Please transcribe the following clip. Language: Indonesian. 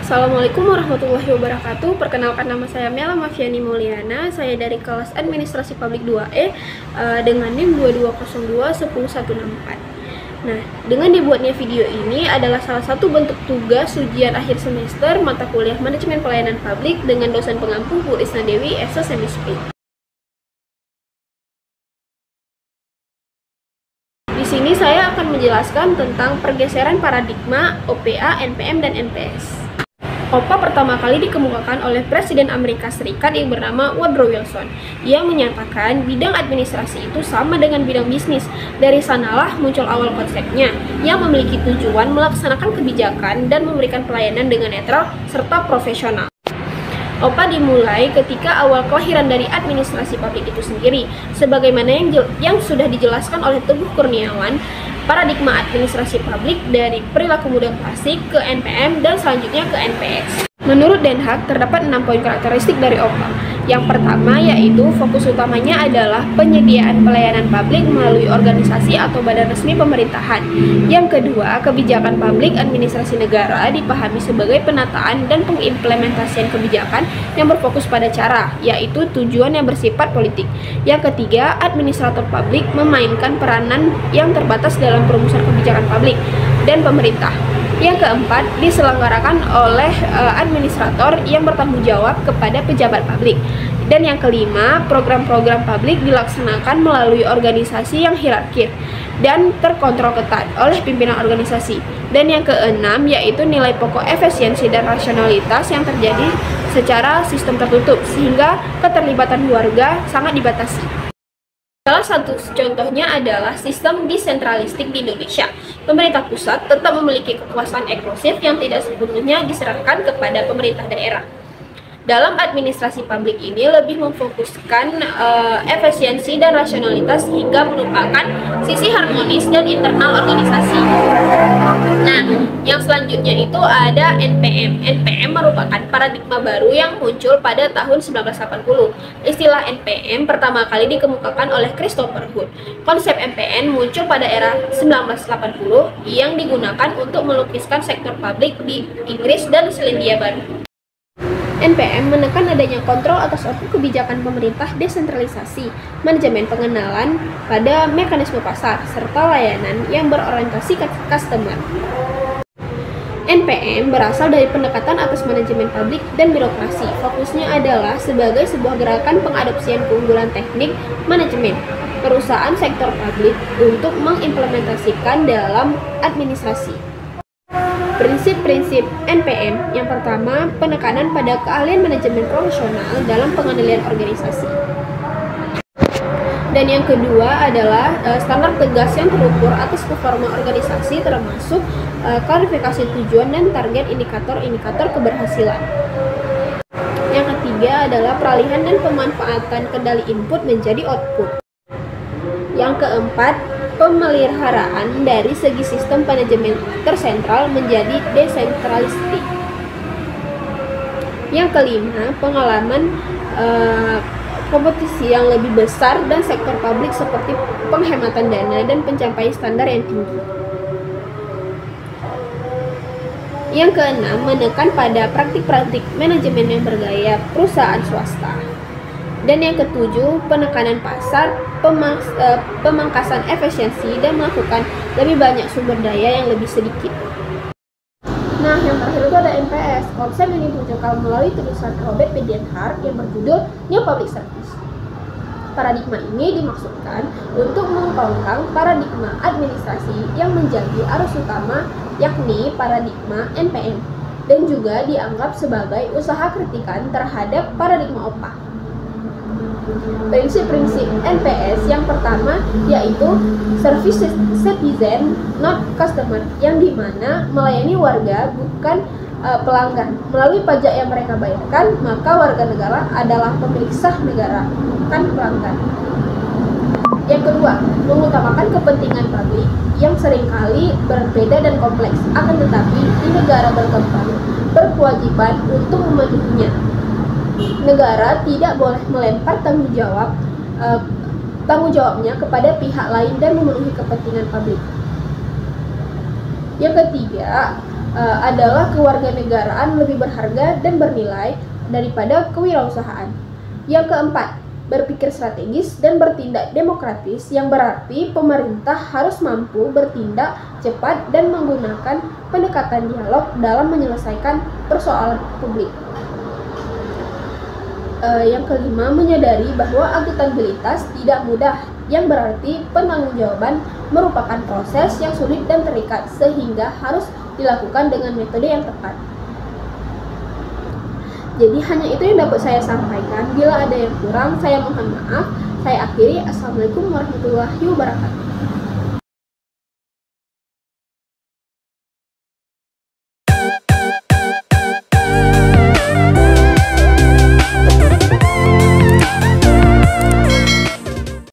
Assalamualaikum warahmatullahi wabarakatuh. Perkenalkan, nama saya Mela Mafiani Mulyana. Saya dari kelas Administrasi Publik 2E dengan NIM 2202-10164. Nah, dengan dibuatnya video ini adalah salah satu bentuk tugas ujian akhir semester mata kuliah Manajemen Pelayanan Publik dengan dosen pengampu Bu Risna Dewi, SSMSP. Di sini saya akan menjelaskan tentang pergeseran paradigma OPA, NPM, dan NPS. OPA pertama kali dikemukakan oleh Presiden Amerika Serikat yang bernama Woodrow Wilson. Ia menyatakan bidang administrasi itu sama dengan bidang bisnis. Dari sanalah muncul awal konsepnya, yang memiliki tujuan melaksanakan kebijakan dan memberikan pelayanan dengan netral serta profesional. OPA dimulai ketika awal kelahiran dari administrasi publik itu sendiri, sebagaimana yang sudah dijelaskan oleh Teguh Kurniawan. Paradigma administrasi publik dari perilaku muda klasik ke NPM dan selanjutnya ke NPS. Menurut Den Haag, terdapat 6 poin karakteristik dari OPA. Yang pertama yaitu fokus utamanya adalah penyediaan pelayanan publik melalui organisasi atau badan resmi pemerintahan. Yang kedua, kebijakan publik administrasi negara dipahami sebagai penataan dan pengimplementasian kebijakan yang berfokus pada cara, yaitu tujuan yang bersifat politik. Yang ketiga, administrator publik memainkan peranan yang terbatas dalam perumusan kebijakan publik dan pemerintah. Yang keempat, diselenggarakan oleh administrator yang bertanggung jawab kepada pejabat publik. Dan yang kelima, program-program publik dilaksanakan melalui organisasi yang hierarkis dan terkontrol ketat oleh pimpinan organisasi. Dan yang keenam, yaitu nilai pokok efisiensi dan rasionalitas yang terjadi secara sistem tertutup, sehingga keterlibatan warga sangat dibatasi. Salah satu contohnya adalah sistem desentralistik di Indonesia. Pemerintah pusat tetap memiliki kekuasaan eksklusif yang tidak sepenuhnya diserahkan kepada pemerintah daerah. Dalam administrasi publik ini lebih memfokuskan efisiensi dan rasionalitas hingga melupakan sisi harmonis dan internal organisasi. Nah, yang selanjutnya itu ada NPM. NPM merupakan paradigma baru yang muncul pada tahun 1980. Istilah NPM pertama kali dikemukakan oleh Christopher Hood. Konsep NPM muncul pada era 1980 yang digunakan untuk melukiskan sektor publik di Inggris dan Selandia Baru. NPM menekan adanya kontrol atas output kebijakan pemerintah, desentralisasi, manajemen pengenalan pada mekanisme pasar, serta layanan yang berorientasi ke customer. NPM berasal dari pendekatan atas manajemen publik dan birokrasi. Fokusnya adalah sebagai sebuah gerakan pengadopsian keunggulan teknik manajemen perusahaan sektor publik untuk mengimplementasikan dalam administrasi. Prinsip-prinsip NPM yang pertama, penekanan pada keahlian manajemen profesional dalam pengendalian organisasi. Dan yang kedua adalah standar tegas yang terukur atas performa organisasi termasuk klarifikasi tujuan dan target indikator-indikator keberhasilan. Yang ketiga adalah peralihan dan pemanfaatan kendali input menjadi output. Yang keempat, pemeliharaan dari segi sistem manajemen tersentral menjadi desentralistik. Yang kelima, pengalaman kompetisi yang lebih besar dan sektor publik seperti penghematan dana dan pencapaian standar yang tinggi. Yang keenam, menekan pada praktik-praktik manajemen yang bergaya perusahaan swasta. Dan yang ketujuh, penekanan pasar, pemangkasan efisiensi, dan melakukan lebih banyak sumber daya yang lebih sedikit. Nah, yang terakhir itu ada NPS. Konsep ini dimunculkan melalui tulisan Robert P. Den Haag yang berjudul New Public Service. Paradigma ini dimaksudkan untuk mengembangkan paradigma administrasi yang menjadi arus utama, yakni paradigma NPM, dan juga dianggap sebagai usaha kritikan terhadap paradigma OPA. Prinsip-prinsip NPS yang pertama yaitu service citizen not customer, yang dimana melayani warga bukan pelanggan. Melalui pajak yang mereka bayarkan, maka warga negara adalah pemilik sah negara, bukan pelanggan. Yang kedua, mengutamakan kepentingan publik yang seringkali berbeda dan kompleks, akan tetapi di negara berkembang berkewajiban untuk memenuhinya. Negara tidak boleh melempar tanggung jawabnya kepada pihak lain dan memenuhi kepentingan publik. Yang ketiga, adalah kewarganegaraan lebih berharga dan bernilai daripada kewirausahaan. Yang keempat, berpikir strategis dan bertindak demokratis, yang berarti pemerintah harus mampu bertindak cepat dan menggunakan pendekatan dialog dalam menyelesaikan persoalan publik. Yang kelima, menyadari bahwa akuntabilitas tidak mudah, yang berarti penanggung-jawaban merupakan proses yang sulit dan terikat, sehingga harus dilakukan dengan metode yang tepat. Jadi hanya itu yang dapat saya sampaikan. Bila ada yang kurang, saya mohon maaf. Saya akhiri. Assalamualaikum warahmatullahi wabarakatuh.